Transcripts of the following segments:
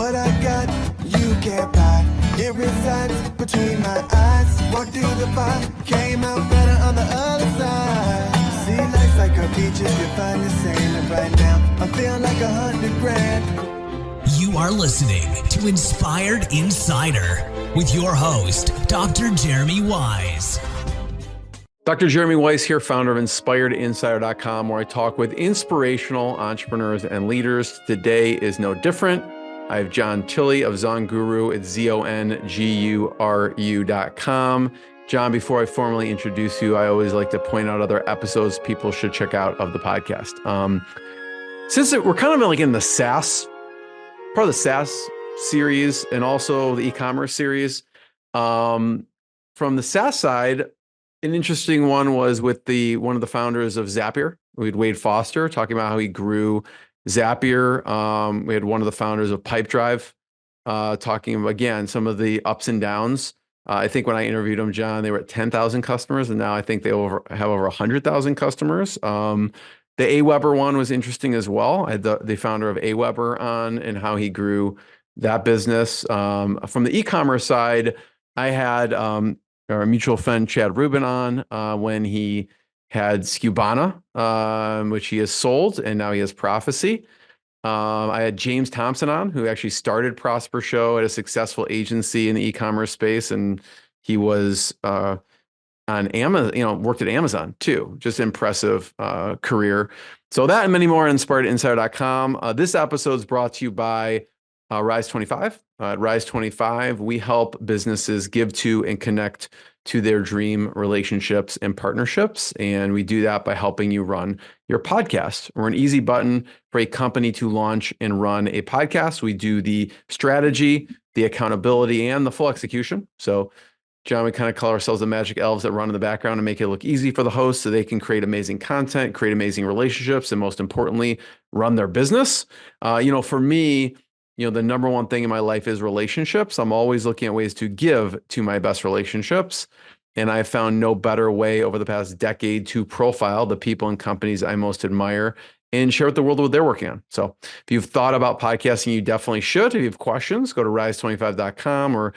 What I got, you can't buy. It resides between my eyes. Walked through the fire, came out better on the other side. See, life's like a beach if you find the sand. And right now, I'm feeling like 100 grand. You are listening to Inspired Insider with your host, Dr. Jeremy Weisz. Dr. Jeremy Weisz here, founder of InspiredInsider.com, where I talk with inspirational entrepreneurs and leaders. Today is no different. I have Jonathan Tilley of ZonGuru at ZonGuru.com. John, before I formally introduce you, I always like to point out other episodes people should check out of the podcast. Since we're kind of like in the SaaS, part of the SaaS series and also the e-commerce series, from the SaaS side, an interesting one was with one of the founders of Zapier, Wade Foster, talking about how he grew Zapier. We had one of the founders of Pipedrive talking about, again, some of the ups and downs. I think when I interviewed them, John, they were at 10,000 customers, and now I think they have over 100,000 customers. The Aweber one was interesting as well. I had the founder of Aweber on and how he grew that business. From the e-commerce side, I had our mutual friend Chad Rubin on when he had Skubana, which he has sold, and now he has Prophecy. I had James Thompson on, who actually started Prosper Show at a successful agency in the e-commerce space, and he was on Amazon, worked at Amazon too. Just impressive career. So that and many more on InspiredInsider.com. This episode is brought to you by Rise 25. At Rise 25, we help businesses give to and connect to their dream relationships and partnerships. And we do that by helping you run your podcast. We're an easy button for a company to launch and run a podcast. We do the strategy, the accountability, and the full execution. So, John, we kind of call ourselves the magic elves that run in the background and make it look easy for the hosts so they can create amazing content, create amazing relationships, and most importantly, run their business. For me, the number one thing in my life is relationships. I'm always looking at ways to give to my best relationships. And I found no better way over the past decade to profile the people and companies I most admire and share with the world what they're working on. So if you've thought about podcasting, you definitely should. If you have questions, go to rise25.com or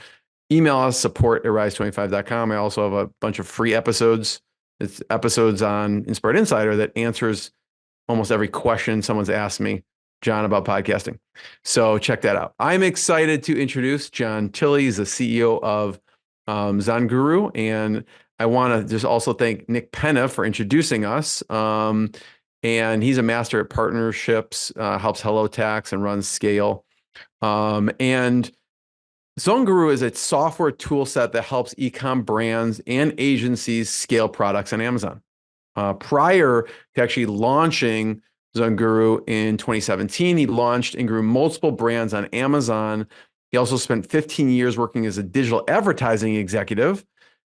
email us support@rise25.com. I also have a bunch of free episodes. It's episodes on Inspired Insider that answers almost every question someone's asked me, John, about podcasting. So check that out. I'm excited to introduce John Tilley. He's the CEO of ZonGuru. And I want to just also thank Nick Penna for introducing us. And he's a master at partnerships, helps Hello Tax and runs Scale. And ZonGuru is a software tool set that helps e-com brands and agencies scale products on Amazon. Prior to actually launching ZonGuru in 2017, he launched and grew multiple brands on Amazon. He also spent 15 years working as a digital advertising executive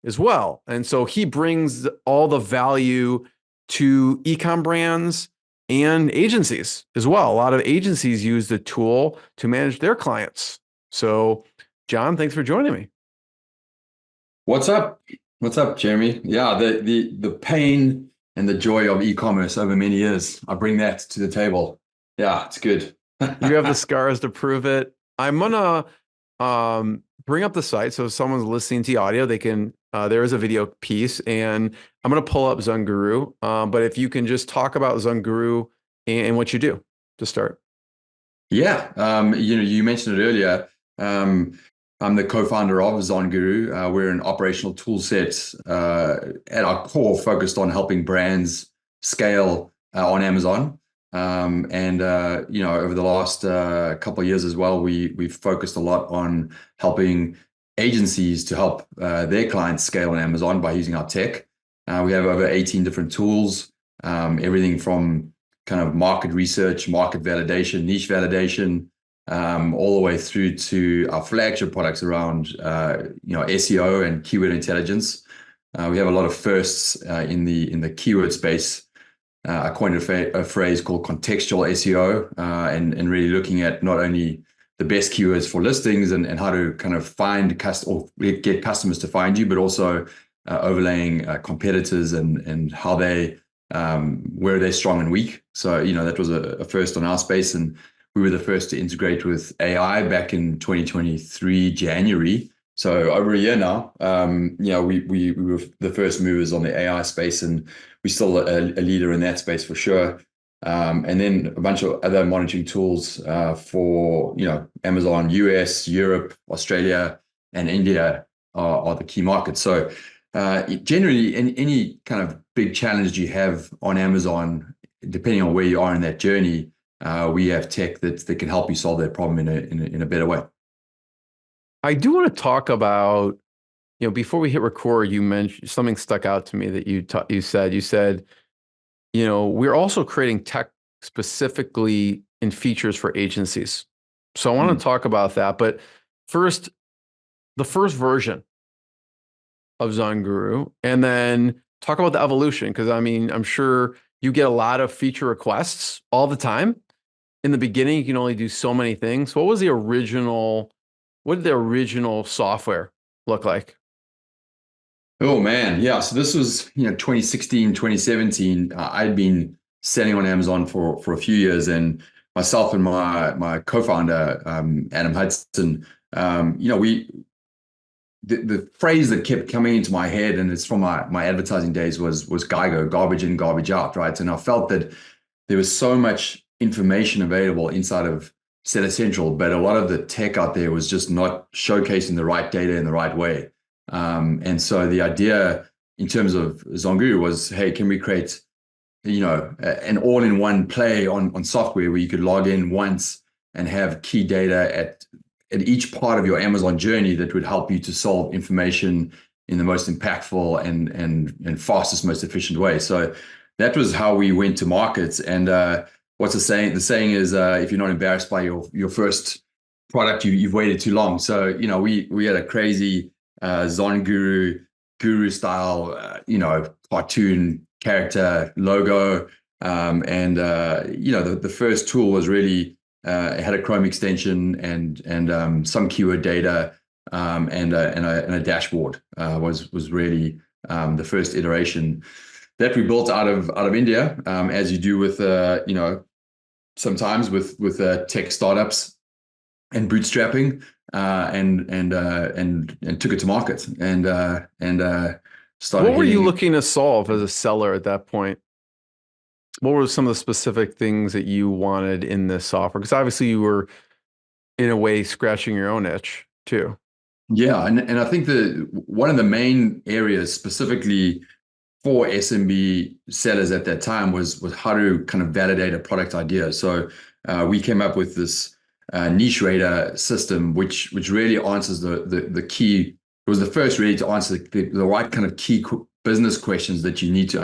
as well. And so he brings all the value to e-com brands and agencies as well. A lot of agencies use the tool to manage their clients. So, John, thanks for joining me. What's up? What's up, Jeremy? Yeah, the pain and the joy of e-commerce over many years. I bring that to the table. Yeah, it's good. You have the scars to prove it. I'm gonna bring up the site. So if someone's listening to the audio, they can, there is a video piece, and I'm gonna pull up ZonGuru. But if you can just talk about ZonGuru and what you do to start. Yeah, you mentioned it earlier. I'm the co-founder of ZonGuru. We're an operational tool set at our core focused on helping brands scale on Amazon. Over the last couple of years as well, we've focused a lot on helping agencies to help their clients scale on Amazon by using our tech. We have over 18 different tools, everything from kind of market research, market validation, niche validation, all the way through to our flagship products around SEO and keyword intelligence. We have a lot of firsts in the keyword space. I coined a phrase called contextual SEO, and really looking at not only the best keywords for listings and how to kind of find or get customers to find you, but also overlaying competitors and how they where they're strong and weak. So that was a first on our space, and we were the first to integrate with AI back in 2023 January. So over a year now, we were the first movers on the AI space, and we're still a leader in that space for sure. And then a bunch of other monitoring tools for Amazon, US, Europe, Australia, and India are the key markets. So generally, in any kind of big challenge you have on Amazon, depending on where you are in that journey, we have tech that can help you solve that problem in a better way. I do want to talk about, before we hit record, you mentioned something stuck out to me that you said, we're also creating tech specifically in features for agencies. So I want to talk about that. But first, the first version of ZonGuru, and then talk about the evolution. Because I'm sure you get a lot of feature requests all the time. In the beginning, you can only do so many things. What did the original software look like? Oh man, yeah. So this was 2016, 2017. I'd been selling on Amazon for a few years, and myself and my co-founder Adam Hudson, the phrase that kept coming into my head, and it's from my advertising days, was GIGO, garbage in, garbage out, right? And I felt that there was so much information available inside of Seller Central, but a lot of the tech out there was just not showcasing the right data in the right way. And so the idea in terms of ZonGuru was, hey, can we create, an all-in-one play on software where you could log in once and have key data at each part of your Amazon journey that would help you to solve information in the most impactful and fastest, most efficient way. So that was how we went to market. And what's the saying? The saying is, if you're not embarrassed by your first product, you've waited too long. So, we had a crazy ZonGuru guru style, cartoon character logo. The first tool was really, it had a Chrome extension and some keyword data and a dashboard was really the first iteration that we built out of India, as you do with sometimes with tech startups and bootstrapping, and took it to market and started. What were you looking to solve as a seller at that point? What were some of the specific things that you wanted in this software? Because obviously you were, in a way, scratching your own itch too. Yeah, and I think one of the main areas specifically for SMB sellers at that time was how to kind of validate a product idea. So we came up with this niche radar system, which really answers the key. It was the first really to answer the right kind of key business questions that you need to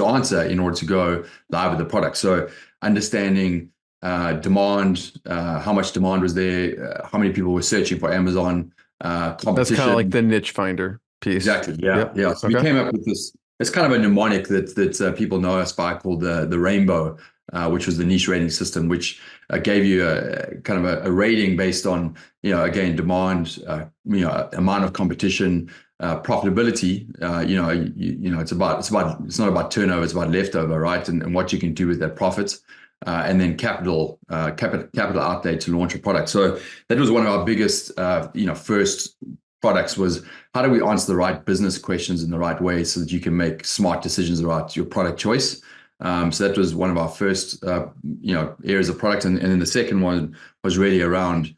answer in order to go live with the product. So understanding demand, how much demand was there, how many people were searching for Amazon, competition. That's kind of like the niche finder piece. Exactly. Yeah. Yep. Yeah. So we came up with this. It's kind of a mnemonic that people know us by, called the Rainbow, which was the niche rating system, which gave you a kind of a rating based on, again, demand, amount of competition, profitability. It's not about turnover, it's about leftover, right? And what you can do with that profit, and then capital outlay to launch a product. So that was one of our biggest, first products, was how do we answer the right business questions in the right way so that you can make smart decisions about your product choice. So that was one of our first, areas of product. And then the second one was really around,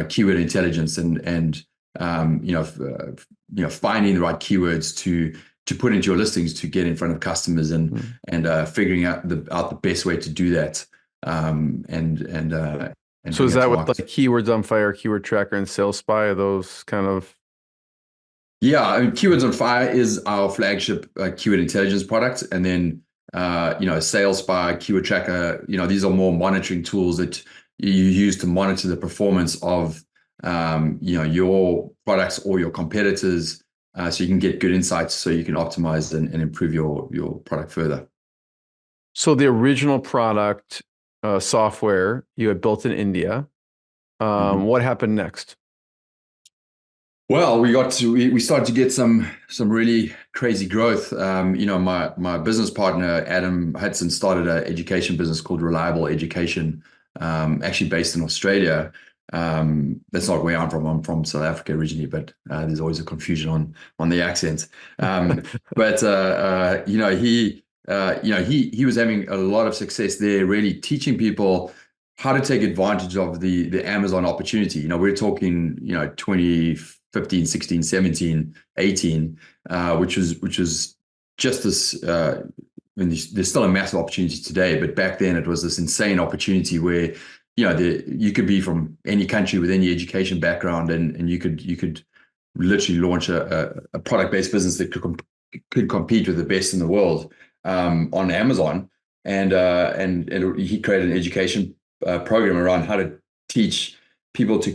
keyword intelligence and finding the right keywords to put into your listings to get in front of customers and figuring out the best way to do that. So is that with like Keywords on Fire, Keyword Tracker, and Sales Spy? Are those kind of? Yeah, I mean, Keywords on Fire is our flagship keyword intelligence product, and then Sales Spy, Keyword Tracker. These are more monitoring tools that you use to monitor the performance of your products or your competitors, so you can get good insights, so you can optimize and improve your product further. So the original product software you had built in India. What happened next? Well, we started to get some really crazy growth. My business partner Adam Hudson started an education business called Reliable Education, actually based in Australia. That's not where I'm from. I'm from South Africa originally, but there's always a confusion on the accent. But he was having a lot of success there, really teaching people how to take advantage of the Amazon opportunity. We're talking 2015, 16, 17, 18, which was just this. There's still a massive opportunity today, but back then it was this insane opportunity where you could be from any country with any education background, and you could literally launch a product-based business that could compete with the best in the world on Amazon. And he created an education program around how to teach people to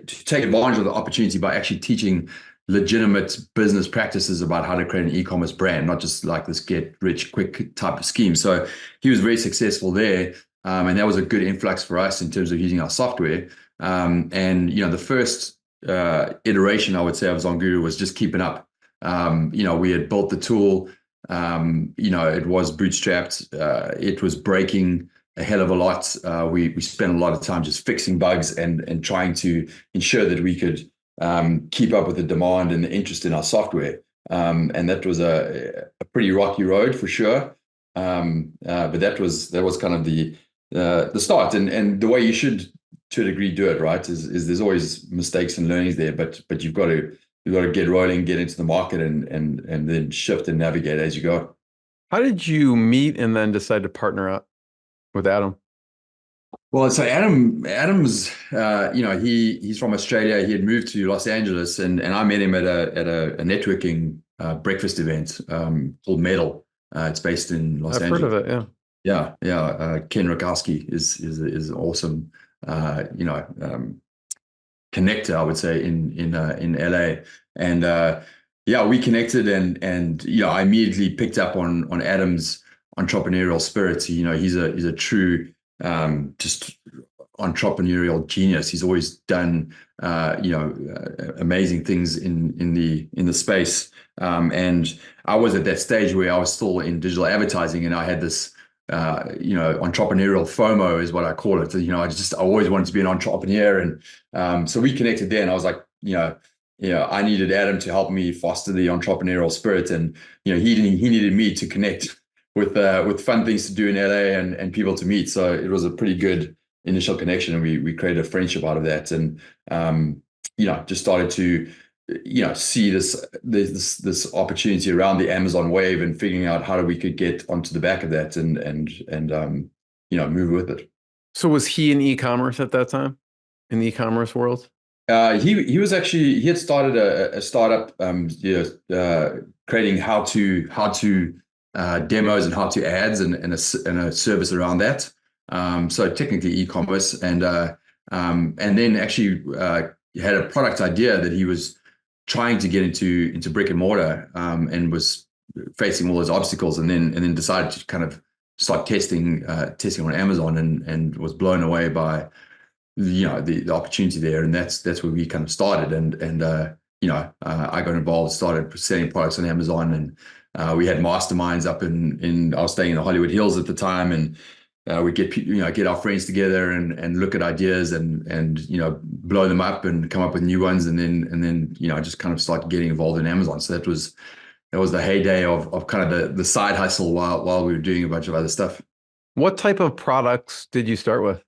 take advantage of the opportunity by actually teaching legitimate business practices about how to create an e-commerce brand, not just like this get rich quick type of scheme. So he was very successful there. And that was a good influx for us in terms of using our software. And the first iteration, I would say, of ZonGuru was just keeping up. We had built the tool. It was bootstrapped. It was breaking a hell of a lot. We spent a lot of time just fixing bugs and trying to ensure that we could keep up with the demand and the interest in our software. And that was a pretty rocky road for sure. But that was kind of the start, and the way you should, to a degree, do it, right? Is there's always mistakes and learnings there, but you've got to get rolling, get into the market, and then shift and navigate as you go. How did you meet and then decide to partner up with Adam? Well, so Adam's, he's from Australia. He had moved to Los Angeles, and I met him at a networking breakfast event called Metal. It's based in Los Angeles. I've heard of it, yeah. Yeah. Ken Rakowski is awesome, connector, I would say, in LA. And we connected, and I immediately picked up on Adam's entrepreneurial spirit. He's a true just entrepreneurial genius. He's always done amazing things in the space. And I was at that stage where I was still in digital advertising, and I had this entrepreneurial FOMO is what I call it. I always wanted to be an entrepreneur. And so we connected there, and I was like, I needed Adam to help me foster the entrepreneurial spirit. And, he needed me to connect with fun things to do in LA and people to meet. So it was a pretty good initial connection, and we created a friendship out of that. And, just started to, see this opportunity around the Amazon wave, and figuring out how we could get onto the back of that and move with it. So was he in e-commerce at that time, in the e-commerce world? He had started a startup, creating how to demos and how to ads and a service around that. So technically e-commerce, and then actually had a product idea that he was trying to get into brick and mortar, and was facing all those obstacles, and then decided to kind of start testing on Amazon, and was blown away by the opportunity there. And that's where we kind of started, and I got involved, started selling products on Amazon, and we had masterminds up in I was staying in the Hollywood Hills at the time, and we get our friends together and look at ideas and blow them up and come up with new ones, and then just kind of start getting involved in Amazon. So that was the heyday of kind of the side hustle while we were doing a bunch of other stuff. What type of products did you start with?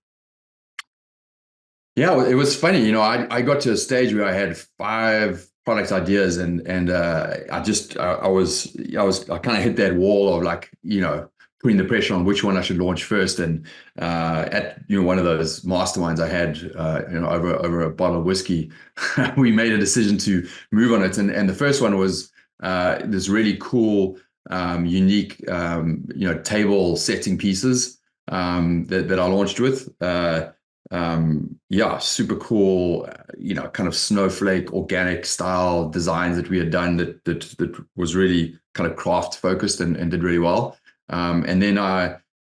Yeah, it was funny. I got to a stage where I had 5 product ideas, and I kind of hit that wall of like, putting the pressure on which one I should launch first. And at one of those masterminds I had over a bottle of whiskey, we made a decision to move on it. And the first one was this really cool, unique, table setting pieces that I launched with. Super cool, kind of snowflake organic style designs that we had done that was really kind of craft focused and did really well. And then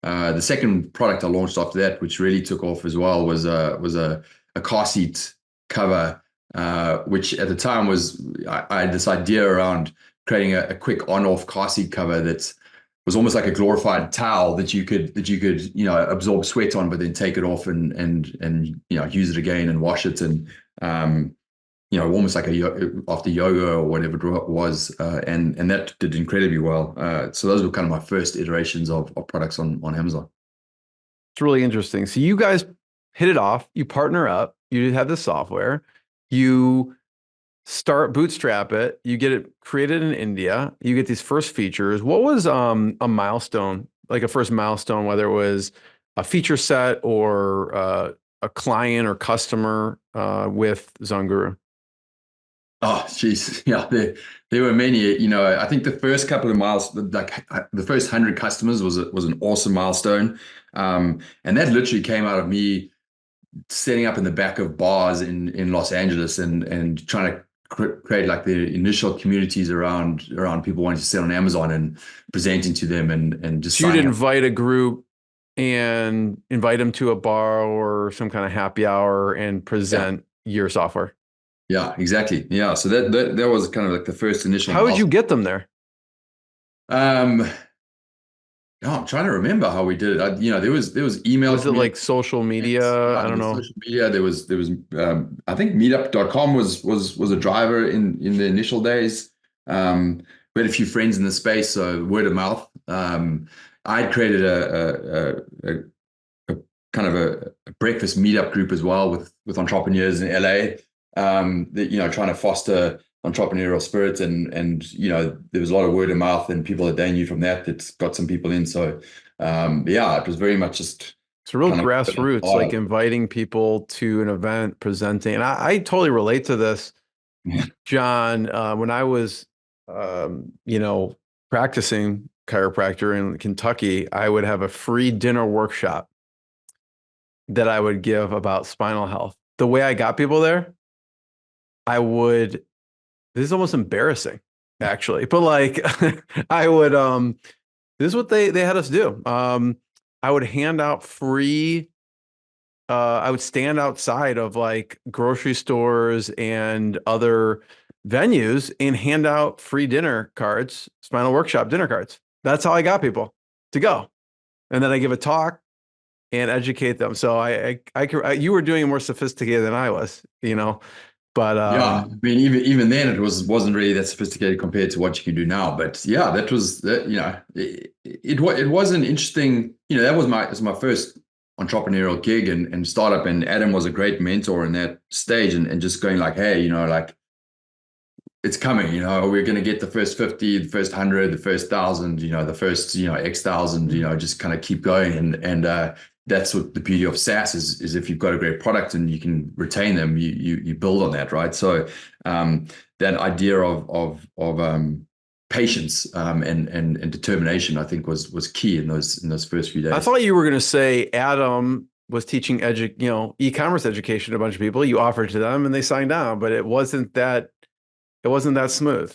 the second product I launched after that, which really took off as well, was a car seat cover, which at the time I had this idea around creating a quick on-off car seat cover that's was almost like a glorified towel that you could absorb sweat on, but then take it off and use it again and wash it, and almost like after yoga or whatever it was, and that did incredibly well. So those were kind of my first iterations of products on Amazon. It's really interesting. So you guys hit it off, you partner up, you have the software, you start bootstrap it, you get it created in India, you get these first features. What was a milestone, like a first milestone, whether it was a feature set or a client or customer with ZonGuru? Oh, geez. Yeah, there were many. I think the first couple of milestones, like the first 100 customers was an awesome milestone. And that literally came out of me setting up in the back of bars in Los Angeles and trying to create like the initial communities around people wanting to sell on Amazon and presenting to them and just. So you'd invite a group and invite them to a bar or some kind of happy hour and present your software. Yeah, exactly. Yeah. So that was kind of like the first initial. How would you get them there? I'm trying to remember how we did it. There was email. Was it like social media? I don't know. Social media. There was. I think Meetup.com was a driver in the initial days. We had a few friends in the space, so word of mouth. I'd created a kind of a breakfast meetup group as well with entrepreneurs in LA. Trying to foster entrepreneurial spirit, and there was a lot of word of mouth and people that they knew from that got some people in. So it was very much just it's real grassroots, like inviting people to an event, presenting. And I totally relate to this, John. When I was practicing chiropractor in Kentucky, I would have a free dinner workshop that I would give about spinal health. The way I got people there, this is almost embarrassing actually, but like I would, this is what they had us do. I would hand out free, I would stand outside of like grocery stores and other venues and hand out free dinner cards, spinal workshop dinner cards. That's how I got people to go. And then I give a talk and educate them. So you were doing it more sophisticated than I was, But I mean, even then, it wasn't really that sophisticated compared to what you can do now. But yeah, that was it was an interesting. That was my first entrepreneurial gig and startup, and Adam was a great mentor in that stage, and just going like, hey, like it's coming. We're going to get the first 50, the first 100, the first 1,000. The first X thousand. Just kind of keep going, and that's what the beauty of SaaS is if you've got a great product and you can retain them, you build on that, right? So that idea of patience and determination, I think was key in those first few days. I thought you were going to say Adam was teaching e-commerce education to a bunch of people. You offered to them and they signed on, but it wasn't that smooth.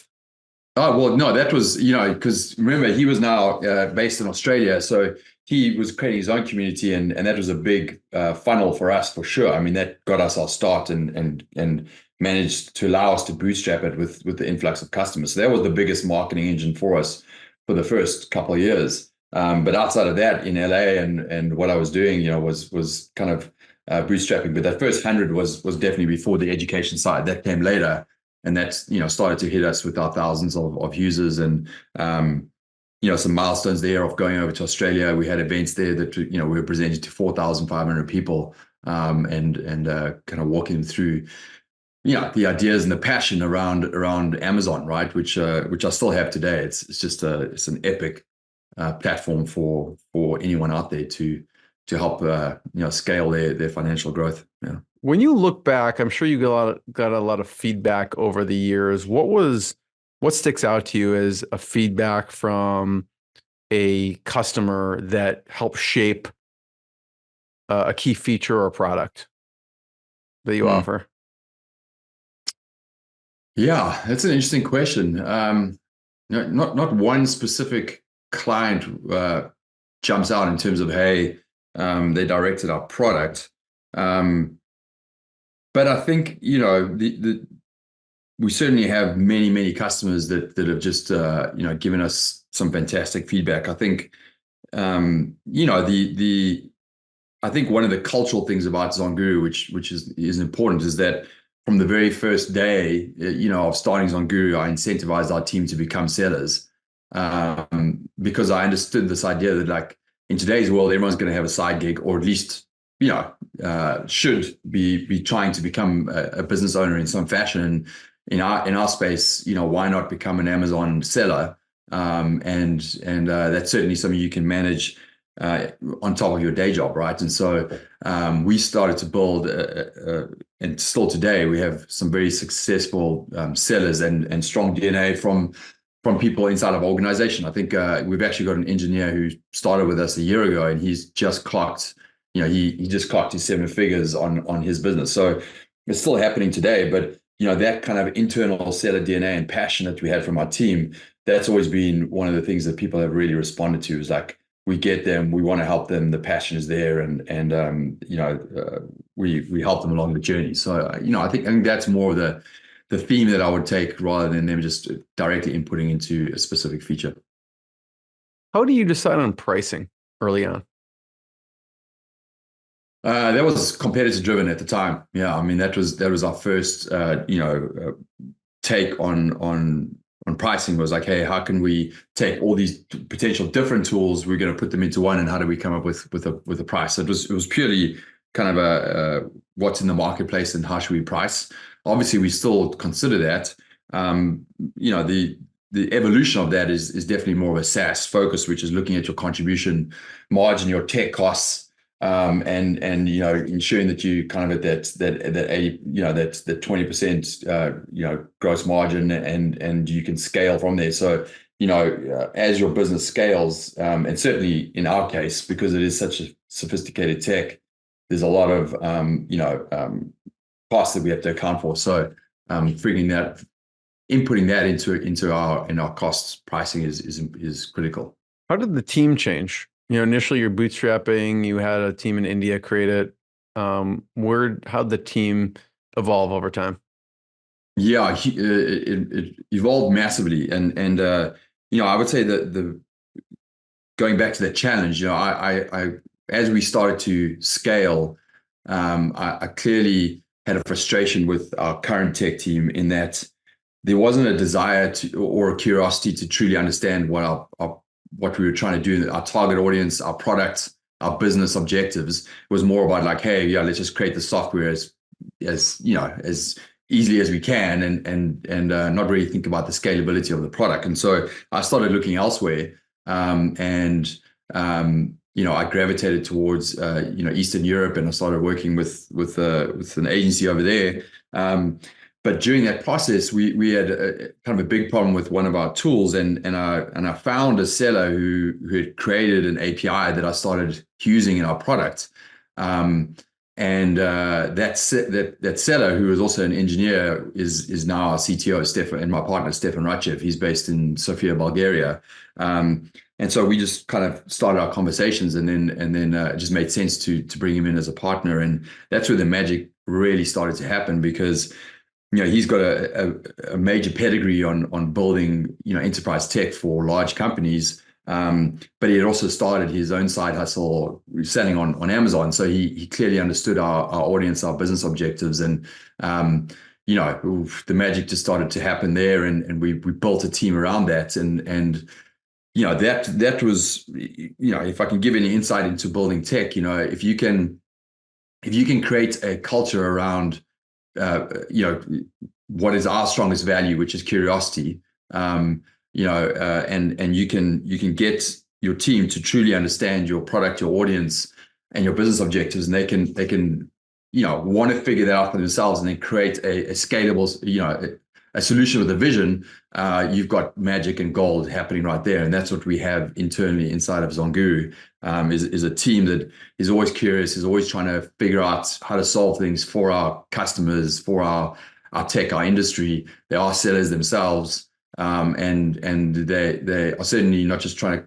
Oh, well, no, that was, because remember, he was now based in Australia. So he was creating his own community, and that was a big funnel for us, for sure. I mean, that got us our start and managed to allow us to bootstrap it with the influx of customers. So that was the biggest marketing engine for us for the first couple of years. But outside of that, in LA and what I was doing, was kind of bootstrapping. But that first 100 was definitely before the education side. That came later. And that's, started to hit us with our thousands of users and, some milestones there of going over to Australia. We had events there that, we were presenting to 4,500 people and kind of walking them through, the ideas and the passion around Amazon, right? Which I still have today. It's just it's an epic platform for anyone out there to help, scale their financial growth. Yeah. When you look back, I'm sure you got a lot of feedback over the years. What sticks out to you as a feedback from a customer that helped shape a key feature or product that you offer? Yeah, that's an interesting question. Not one specific client jumps out in terms of, hey, they directed our product. But I think, we certainly have many, many customers that have just, given us some fantastic feedback. I think, I think one of the cultural things about ZonGuru, which is important, is that from the very first day, of starting ZonGuru, I incentivized our team to become sellers, because I understood this idea that, like, in today's world, everyone's going to have a side gig, or at least, should be trying to become a business owner in some fashion. And in our space, why not become an Amazon seller? And that's certainly something you can manage on top of your day job, right? And so we started to build, and still today, we have some very successful sellers and strong DNA from people inside of our organization. I think we've actually got an engineer who started with us a year ago, and he's just clocked, he just clocked his 7 figures on his business. So it's still happening today, but that kind of internal seller DNA and passion that we had from our team, that's always been one of the things that people have really responded to, is like, we get them, we want to help them, the passion is there, and we help them along the journey. So I think that's more of the theme that I would take, rather than them just directly inputting into a specific feature. How do you decide on pricing early on? That was competitor driven at the time. Yeah, I mean, that was our first take on pricing, was like, hey, how can we take all these potential different tools, we're going to put them into one, and how do we come up with a price? So it was purely kind of a what's in the marketplace and how should we price. Obviously, we still consider that. The evolution of that is definitely more of a SaaS focus, which is looking at your contribution margin, your tech costs, and ensuring that you kind of at that 80, that 20% gross margin, and you can scale from there. So as your business scales, and certainly in our case, because it is such a sophisticated tech, there's a lot of costs that we have to account for. So inputting that into our costs pricing is critical. How did the team change? Initially you're bootstrapping, you had a team in India create it. How'd the team evolve over time? Yeah, it evolved massively. And I would say that going back to that challenge, I as we started to scale, I clearly had a frustration with our current tech team, in that there wasn't a desire or a curiosity to truly understand what we were trying to do, our target audience, our product, our business objectives. It was more about like, hey, let's just create the software as easily as we can, and not really think about the scalability of the product. And so I started looking elsewhere, I gravitated towards Eastern Europe, and I started working with an agency over there. But during that process, we had kind of a big problem with one of our tools, and I found a seller who had created an API that I started using in our product. That seller, who was also an engineer, is now our CTO, Stefan, and my partner, Stefan Rachev. He's based in Sofia, Bulgaria. And so we just kind of started our conversations, and then it just made sense to bring him in as a partner. And that's where the magic really started to happen, because he's got a major pedigree on building enterprise tech for large companies, but he had also started his own side hustle selling on Amazon. So he clearly understood our audience, our business objectives, and the magic just started to happen there, and we built a team around that, and that was if I can give any insight into building tech, if you can create a culture around what is our strongest value, which is curiosity, and you can get your team to truly understand your product, your audience, and your business objectives, and they can want to figure that out for themselves, and then create a scalable, a solution with a vision. You've got magic and gold happening right there, and that's what we have internally inside of ZonGuru. Is a team that is always curious, is always trying to figure out how to solve things for our customers, for our tech, our industry. They are sellers themselves, and they are certainly not just trying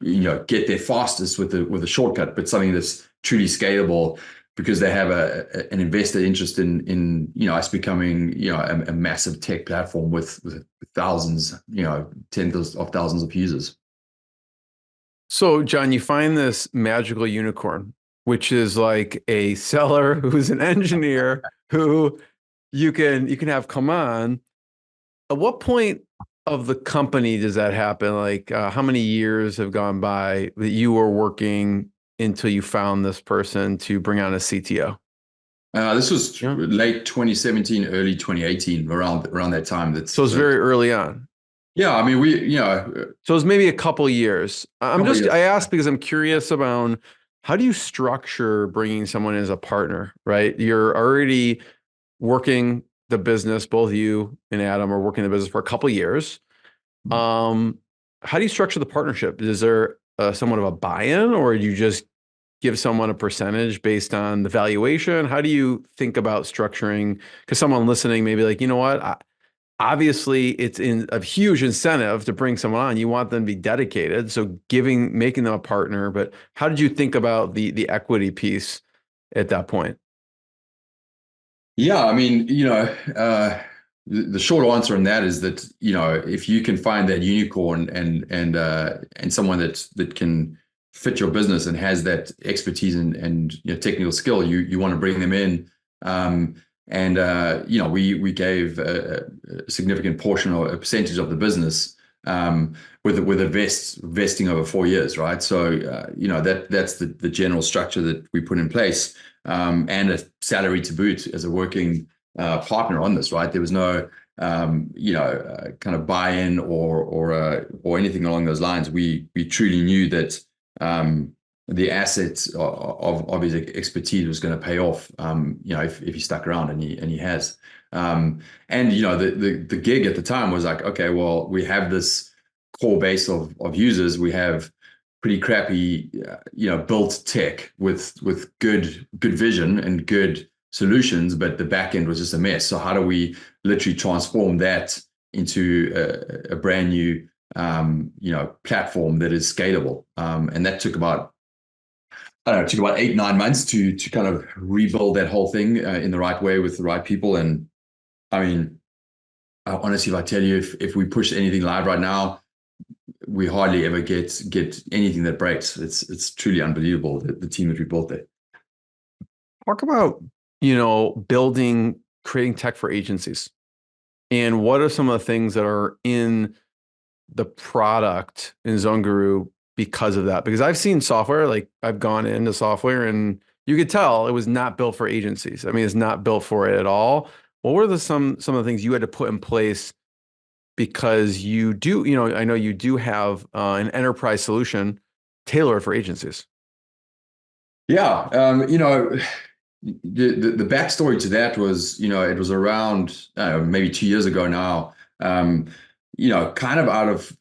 to get there fastest with a shortcut, but something that's truly scalable, because they have an invested interest in us becoming a massive tech platform with thousands, tens of thousands of users. So, John, you find this magical unicorn, which is like a seller who's an engineer who you can have come on. At what point of the company does that happen? Like, how many years have gone by that you were working until you found this person to bring on a CTO? This was Yeah. late 2017, early 2018, around that time. So it's very early on. Yeah, I mean, So it's maybe a couple years. Couple years. I asked because I'm curious about how do you structure bringing someone as a partner, right? You're already working the business, both you and Adam are working the business for a couple years. How do you structure the partnership? Is there somewhat of a buy-in, or do you just give someone a percentage based on the valuation? How do you think about structuring? Because someone listening may be like, you know what? Obviously, it's a huge incentive to bring someone on. You want them to be dedicated, so making them a partner. But how did you think about the equity piece at that point? Yeah, I mean, the short answer on that is that, if you can find that unicorn and someone that can fit your business and has that expertise and technical skill, you want to bring them in. We gave a significant portion or a percentage of the business with a vesting over 4 years, right? So that's the general structure that we put in place, and a salary to boot as a working partner on this, right? There was no kind of buy-in or anything along those lines. We truly knew that the assets of his expertise was going to pay off, if he stuck around, and he has. The gig at the time was like, okay, well, we have this core base of users. We have pretty crappy, built tech with good vision and good solutions, but the back end was just a mess. So how do we literally transform that into a brand new, platform that is scalable? And that took about 8-9 months to kind of rebuild that whole thing in the right way with the right people. And I mean, honestly, if I tell you, if we push anything live right now, we hardly ever get anything that breaks. It's truly unbelievable, the team that we built there. Talk about, creating tech for agencies. And what are some of the things that are in the product in ZonGuru because of that? Because I've seen software, like I've gone into software and you could tell it was not built for agencies. I mean, it's not built for it at all. What were some of the things you had to put in place? Because you do, I know you do have an enterprise solution tailored for agencies. Yeah. The backstory to that was, it was around maybe 2 years ago now, kind of out of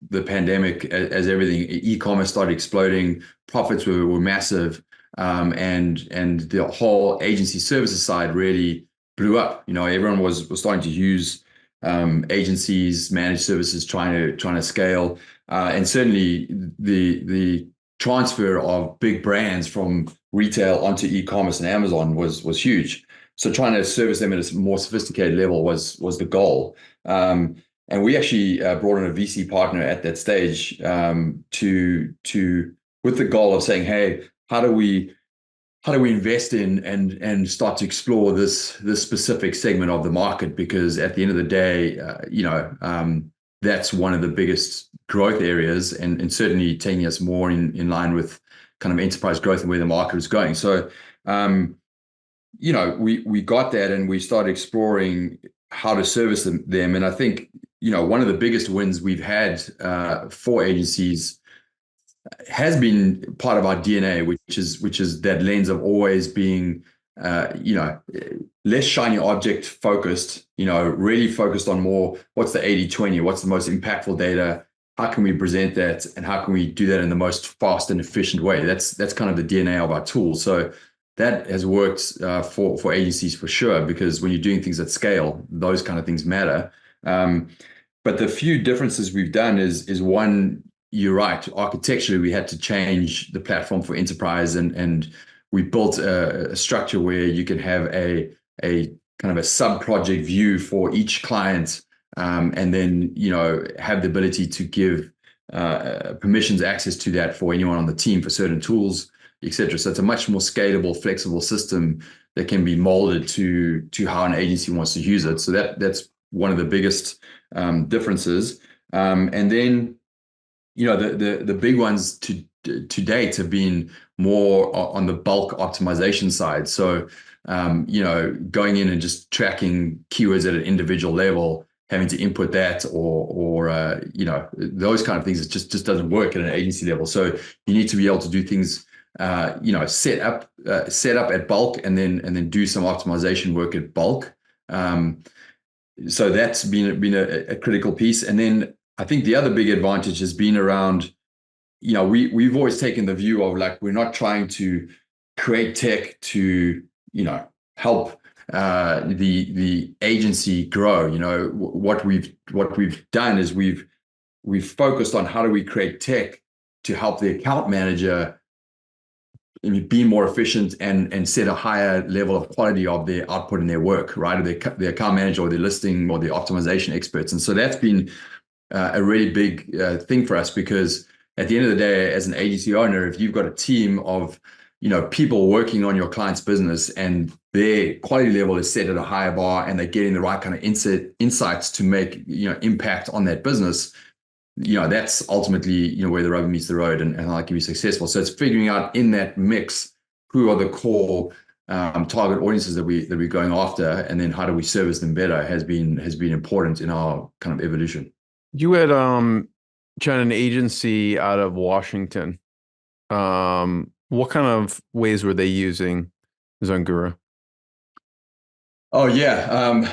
the pandemic, as everything, e-commerce started exploding, profits were massive, and the whole agency services side really blew up. Everyone was starting to use agencies, managed services, trying to scale, and certainly the transfer of big brands from retail onto e-commerce and Amazon was huge. So trying to service them at a more sophisticated level was the goal. And we actually brought in a VC partner at that stage with the goal of saying, hey, how do we invest in and start to explore this specific segment of the market? Because at the end of the day, that's one of the biggest growth areas, and certainly taking us more in line with kind of enterprise growth and where the market is going. So, we got that, and we started exploring how to service them. And I think, one of the biggest wins we've had for agencies has been part of our DNA, which is that lens of always being, less shiny object focused, really focused on more, what's the 80-20, what's the most impactful data, how can we present that, and how can we do that in the most fast and efficient way? That's kind of the DNA of our tool. So that has worked for agencies for sure, because when you're doing things at scale, those kind of things matter. But the few differences we've done is one, you're right, architecturally, we had to change the platform for enterprise, and we built a structure where you can have a kind of a sub-project view for each client, and then, have the ability to give permissions access to that for anyone on the team for certain tools, etc. So it's a much more scalable, flexible system that can be molded to how an agency wants to use it. So that's one of the biggest differences. And then, the big ones to date have been more on the bulk optimization side. So, going in and just tracking keywords at an individual level, having to input that or those kind of things, it just doesn't work at an agency level. So you need to be able to do things, set up at bulk and then do some optimization work at bulk. So that's been a critical piece. And then I think the other big advantage has been around, we've always taken the view of like, we're not trying to create tech to, help the agency grow. What we've done is we've focused on how do we create tech to help the account manager be more efficient and set a higher level of quality of their output in their work, right? Or the account manager or the listing or the optimization experts. And so that's been a really big thing for us, because at the end of the day, as an agency owner, if you've got a team of people working on your client's business and their quality level is set at a higher bar and they're getting the right kind of insights to make impact on that business, that's ultimately where the rubber meets the road and how it can be successful. So it's figuring out in that mix who are the core target audiences that we're going after, and then how do we service them better has been important in our kind of evolution. You had John, an agency out of Washington. What kind of ways were they using ZonGuru? Oh yeah.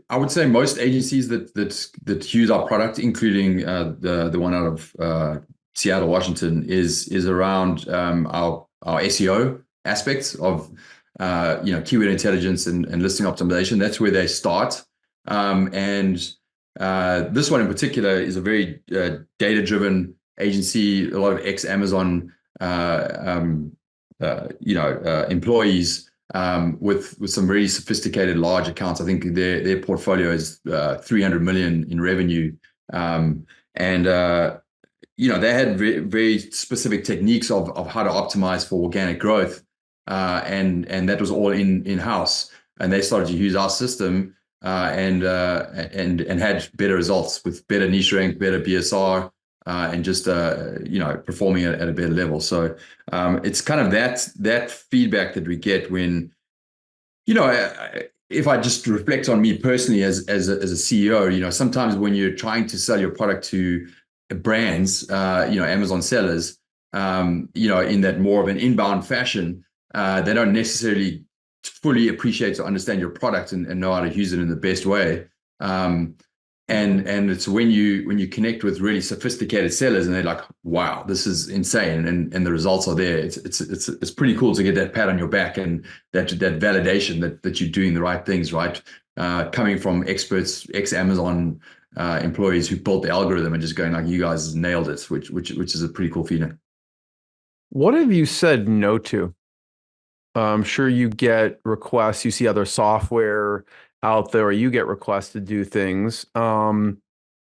I would say most agencies that use our product, including the one out of Seattle, Washington, is around our SEO aspects of keyword intelligence and listing optimization. That's where they start. And this one in particular is a very data-driven agency. A lot of ex-Amazon employees. With some very sophisticated large accounts. I think their portfolio is 300 million in revenue, and they had very, very specific techniques of how to optimize for organic growth, and that was all in-house. And they started to use our system and had better results with better niche rank, better BSR. And just performing at a better level. So it's kind of that feedback that we get when, if I just reflect on me personally as a CEO, sometimes when you're trying to sell your product to brands, Amazon sellers, in that more of an inbound fashion, they don't necessarily fully appreciate or understand your product and know how to use it in the best way. And it's when you connect with really sophisticated sellers and they're like, wow, this is insane, and the results are there. It's pretty cool to get that pat on your back and that validation that you're doing the right things, right? Coming from experts, ex-Amazon employees who built the algorithm and just going like, you guys nailed it, which is a pretty cool feeling. What have you said no to? I'm sure you get requests. You see other software out there, or you get requests to do things. And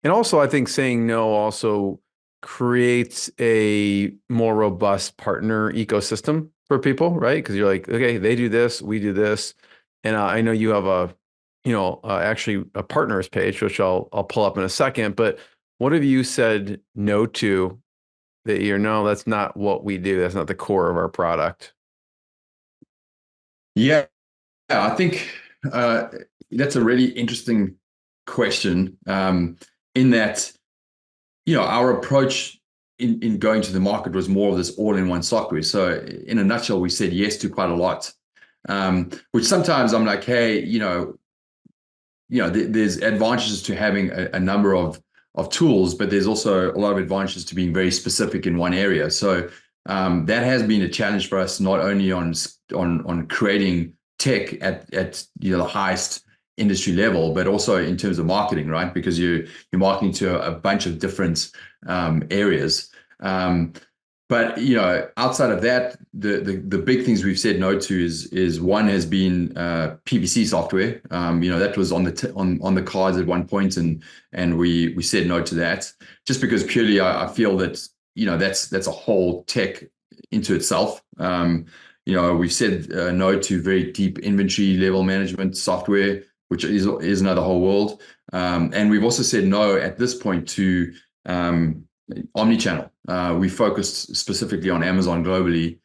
also, I think saying no also creates a more robust partner ecosystem for people, right? Because you're like, okay, they do this, we do this. And I know you have actually a partners page, which I'll pull up in a second. But what have you said no to that no, that's not what we do. That's not the core of our product. Yeah, I think that's a really interesting question, in that, our approach in going to the market was more of this all-in-one software. So in a nutshell, we said yes to quite a lot, which sometimes I'm like, hey, there's advantages to having a number of tools, but there's also a lot of advantages to being very specific in one area. So that has been a challenge for us, not only on creating tech at the highest industry level, but also in terms of marketing, right? Because you're marketing to a bunch of different areas. But But outside of that, the big things we've said no to is one has been PPC software. That was on the cards at one point, and we said no to that, just because purely I feel that that's a whole tech into itself. We've said no to very deep inventory level management software, which is another whole world. And we've also said no at this point to omnichannel. We focused specifically on Amazon globally,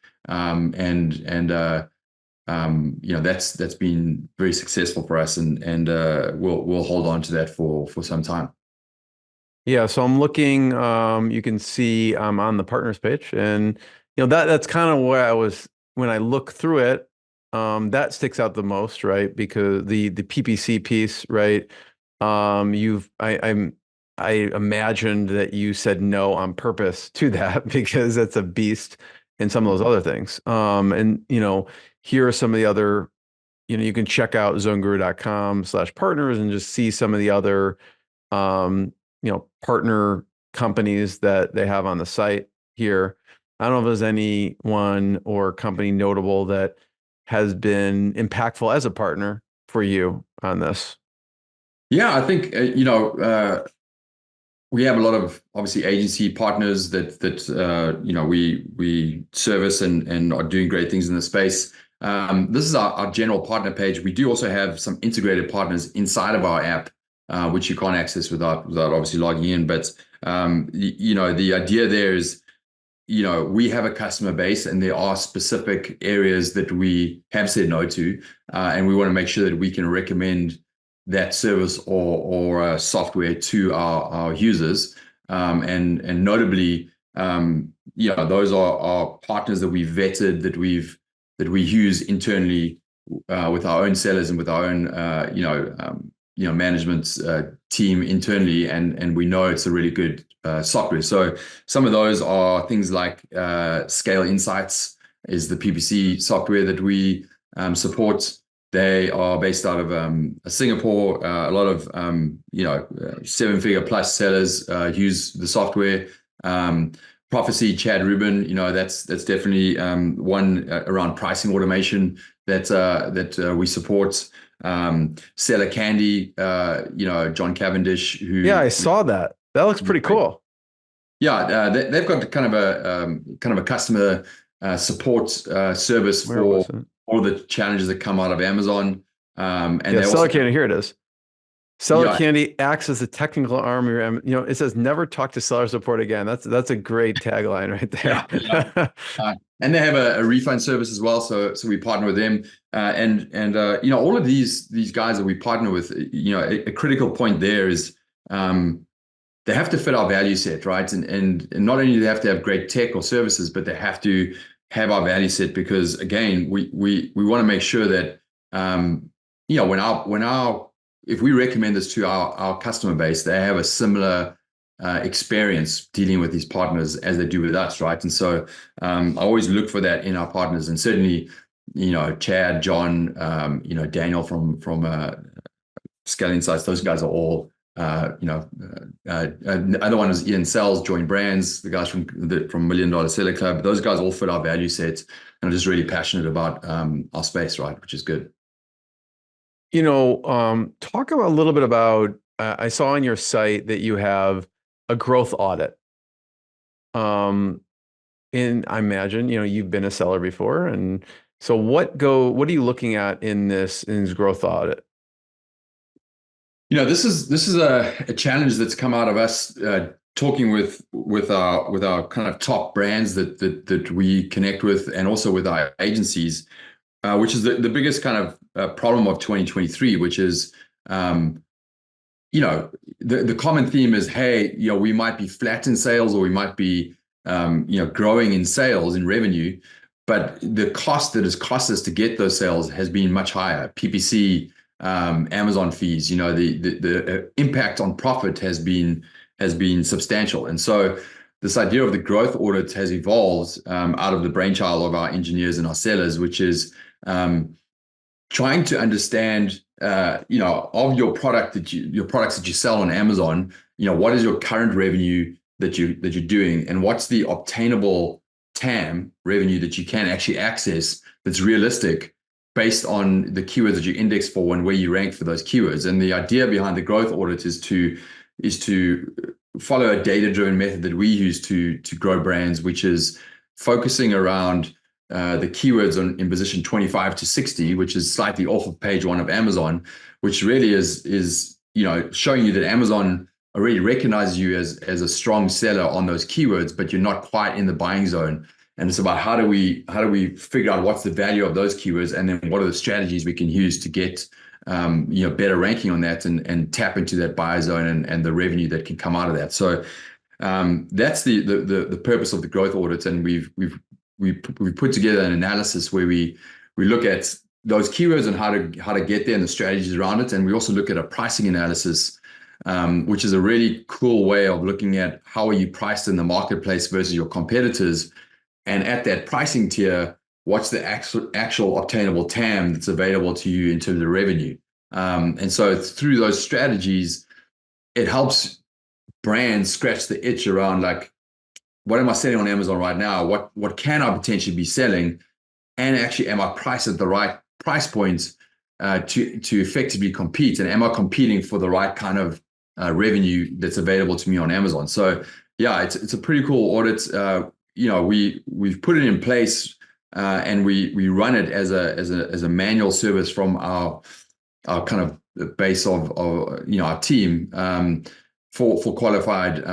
that's been very successful for us, and we'll hold on to that for some time. Yeah, so I'm looking. You can see I'm on the partners page, and that's kind of where I was when I look through it. That sticks out the most, right? Because the PPC piece, right? I imagined that you said no on purpose to that because that's a beast in some of those other things. Here are some of the other, you can check out zonguru.com/partners and just see some of the other, partner companies that they have on the site here. I don't know if there's anyone or company notable that has been impactful as a partner for you on this. Yeah, I think, we have a lot of obviously agency partners that we service and are doing great things in the space. This is our general partner page. We do also have some integrated partners inside of our app, which you can't access without obviously logging in. But the idea there is, we have a customer base, and there are specific areas that we have said no to, and we want to make sure that we can recommend that service or software to our users, and notably, those are partners that we've vetted, that we use internally with our own sellers and with our own management team internally, and we know it's a really good software. So some of those are things like Scale Insights is the PPC software that we support. They are based out of Singapore. A lot of 7-figure plus sellers use the software. Prophecy, Chad Rubin, that's definitely one around pricing automation that we support. Seller Candy, John Cavendish, who I saw that. That looks pretty cool. Yeah, they've got kind of a customer support service for all the challenges that come out of Amazon. Seller Candy, here it is. Seller Candy acts as a technical arm of your, it says never talk to seller support again. That's a great tagline right there. And they have a refund service as well. So we partner with them. All of these guys that we partner with, a critical point there is they have to fit our value set, right? And not only do they have to have great tech or services, but they have to have our value set, because again, we want to make sure that if we recommend this to our customer base, they have a similar experience dealing with these partners as they do with us, right? And so I always look for that in our partners, and certainly Chad, John, Daniel from Scale Insights, those guys are all other one is Ian Sells, Join Brands, the guys from $1 Million Seller Club. Those guys all fit our value set and are just really passionate about our space, right? Which is good. Talk a little bit about, I saw on your site that you have a growth audit. And I imagine, you've been a seller before. And so what are you looking at in this growth audit? This is a challenge that's come out of us talking with our kind of top brands that we connect with, and also with our agencies, which is the biggest kind of problem of 2023, which is the common theme is, hey, we might be flat in sales, or we might be growing in sales, in revenue, but the cost that has cost us to get those sales has been much higher. PPC, Amazon fees, the impact on profit has been substantial. And so this idea of the growth audit has evolved out of the brainchild of our engineers and our sellers, which is trying to understand of your products that you sell on Amazon, what is your current revenue that you're doing, and what's the obtainable TAM revenue that you can actually access that's realistic based on the keywords that you index for and where you rank for those keywords. And the idea behind the growth audit is to follow a data-driven method that we use to grow brands, which is focusing around the keywords in position 25 to 60, which is slightly off of page 1 of Amazon, which really is showing you that Amazon already recognizes you as a strong seller on those keywords, but you're not quite in the buying zone. And it's about how do we figure out what's the value of those keywords, and then what are the strategies we can use to get better ranking on that and tap into that buyer zone and the revenue that can come out of that. So that's the purpose of the growth audits, and we've put together an analysis where we look at those keywords and how to get there and the strategies around it. And we also look at a pricing analysis, which is a really cool way of looking at how are you priced in the marketplace versus your competitors. And at that pricing tier, what's the actual obtainable TAM that's available to you in terms of revenue? And so through those strategies, it helps brands scratch the itch around, like, what am I selling on Amazon right now? What can I potentially be selling? And actually, am I priced at the right price points to effectively compete? And am I competing for the right kind of revenue that's available to me on Amazon? So yeah, it's a pretty cool audit. We've put it in place, and we run it as a manual service from our kind of base of our team for qualified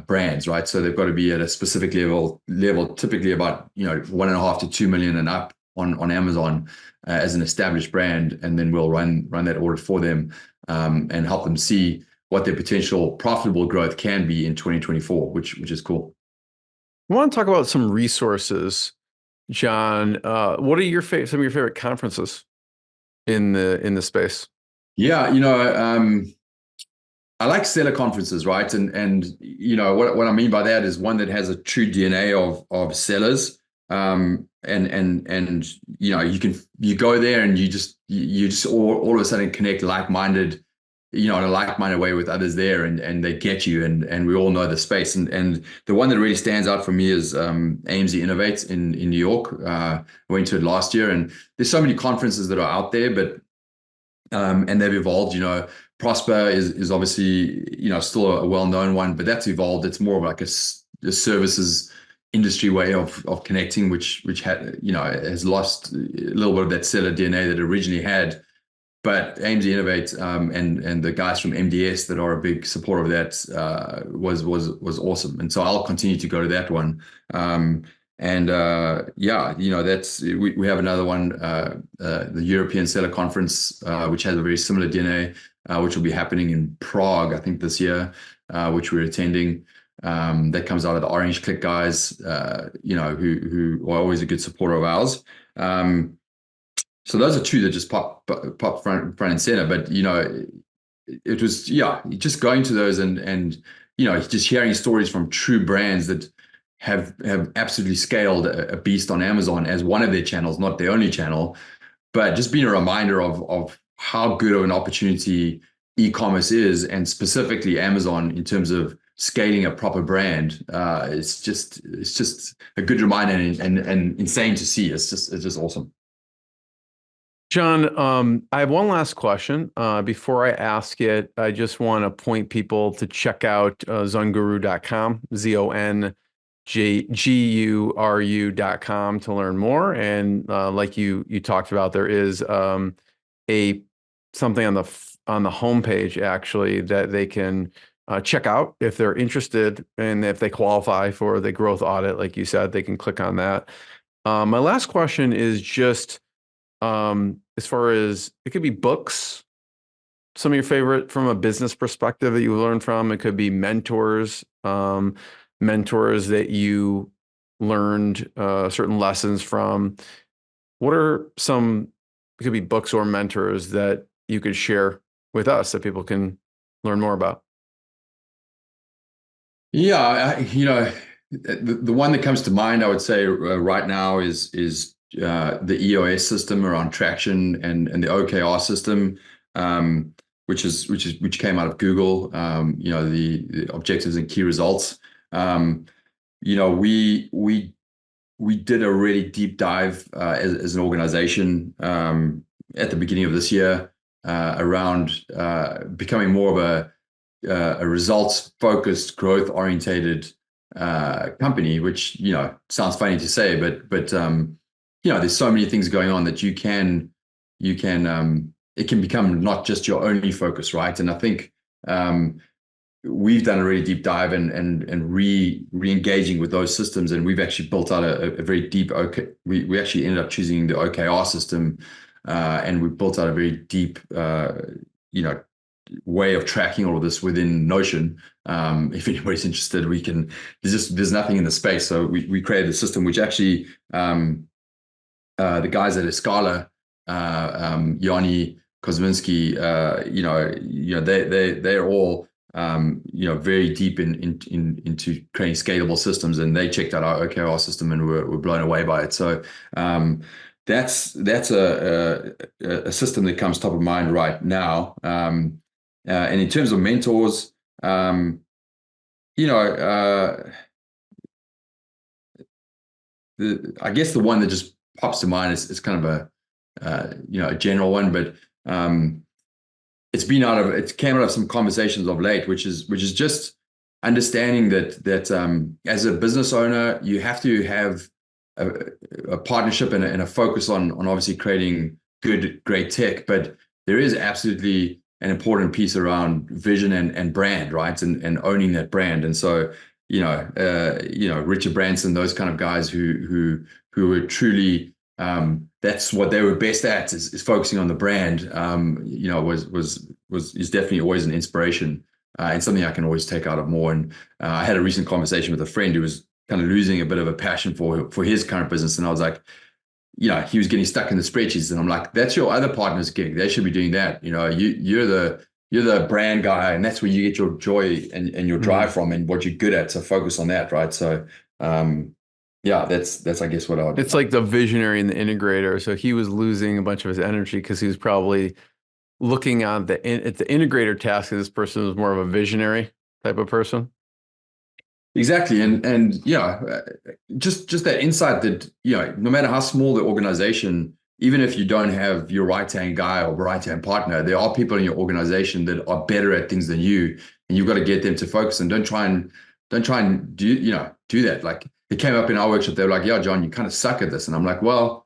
brands, right? So they've got to be at a specific level, typically about 1.5 to 2 million and up on Amazon as an established brand, and then we'll run that audit for them and help them see what their potential profitable growth can be in 2024, which is cool. I want to talk about some resources, John. What are some of your favorite conferences in the space? Yeah, I like seller conferences, right? And what I mean by that is one that has a true DNA of sellers. And you go there and you just all of a sudden connect like-minded, in a like-minded way with others there, and they get you, and we all know the space. And the one that really stands out for me is AMZ Innovate in New York. I went to it last year, and there's so many conferences that are out there, but and they've evolved. Prosper is obviously still a well-known one, but that's evolved. It's more of like a services industry way of connecting, which has lost a little bit of that seller DNA that it originally had. But AMZ Innovate and the guys from MDS that are a big supporter of that was awesome. And so I'll continue to go to that one. That's we have another one, the European Seller Conference, which has a very similar DNA, which will be happening in Prague, I think, this year, which we're attending. That comes out of the Orange Click guys, who are always a good supporter of ours. So those are two that just pop front and center. But it was just going to those and just hearing stories from true brands that have absolutely scaled a beast on Amazon as one of their channels, not their only channel, but just being a reminder of how good of an opportunity e-commerce is, and specifically Amazon in terms of scaling a proper brand. It's just a good reminder and insane to see. It's just awesome. John, I have one last question. Before I ask it, I just want to point people to check out ZonGuru.com, ZonGuru.com, to learn more. And like you talked about, there is something on the homepage actually that they can check out if they're interested, and if they qualify for the growth audit, like you said, they can click on that. My last question is just, as far as, it could be books, some of your favorite from a business perspective that you learned from. It could be mentors that you learned certain lessons from. What are some, it could be books or mentors that you could share with us that people can learn more about? Yeah, the one that comes to mind, I would say right now is the EOS system around traction and the OKR system, which came out of Google. The objectives and key results. We we did a really deep dive as an organization at the beginning of this year around becoming more of a results-focused, growth-orientated company, which, you know, sounds funny to say, but you know, there's so many things going on that you can it can become not just your only focus, right? And I think we've done a really deep dive and re-engaging with those systems, and we've actually built out a very deep we actually ended up choosing the OKR system, and we built out a very deep you know, way of tracking all of this within Notion. If anybody's interested, we can. There's nothing in the space, so we created a system which actually the guys at Escala, Yanni Kozminski, you know, they're all you know, very deep into creating scalable systems, and they checked out our OKR system and were blown away by it. So that's a system that comes top of mind right now. And in terms of mentors, you know, I guess the one that just pops to mind is kind of a you know, a general one, but it came out of some conversations of late, which is just understanding that as a business owner, you have to have a partnership and a focus on obviously creating great tech, but there is absolutely an important piece around vision and brand, right? And owning that brand. And so, you know, Richard Branson, those kind of guys who were truly, that's what they were best at, is focusing on the brand. You know, is definitely always an inspiration and something I can always take out of more. And I had a recent conversation with a friend who was kind of losing a bit of a passion for his current business, and I was like, you know, he was getting stuck in the spreadsheets, and I'm like, that's your other partner's gig. They should be doing that. You know, you're the brand guy, and that's where you get your joy and your drive from, and what you're good at. So focus on that, right? So yeah, that's I guess what I would. It's like the visionary and the integrator. So he was losing a bunch of his energy because he was probably looking at the integrator task. This person was more of a visionary type of person. Exactly, and yeah, just that insight that, you know, no matter how small the organization, even if you don't have your right-hand guy or right-hand partner, there are people in your organization that are better at things than you, and you've got to get them to focus. And don't try and do that. Like, it came up in our workshop, they were like, yeah, John, you kind of suck at this. And I'm like, well,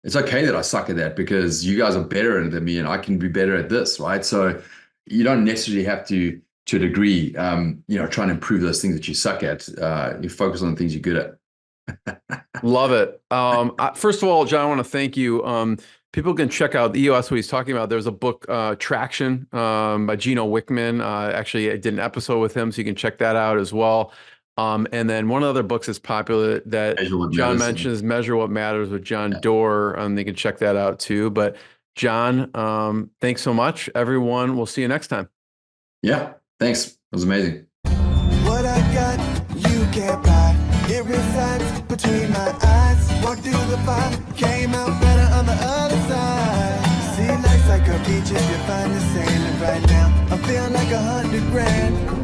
it's okay that I suck at that, because you guys are better at it than me, and I can be better at this, right? So you don't necessarily have to a degree, you know, try and improve those things that you suck at. You focus on the things you're good at. Love it. First of all, John, I want to thank you. People can check out EOS, what he's talking about. There's a book, Traction, by Gino Wickman. Actually, I did an episode with him, so you can check that out as well. And then one of the other books that's popular that John mentioned is Measure What Matters with John Doerr. They can check that out too. But John, thanks so much, everyone. We'll see you next time. Yeah, thanks. It was amazing. What I got, you can't buy. It resides between my eyes. Walked through the fire, came out better on the other side. See, life's like a beach if you find the sand. And right now, I feel like $100 grand.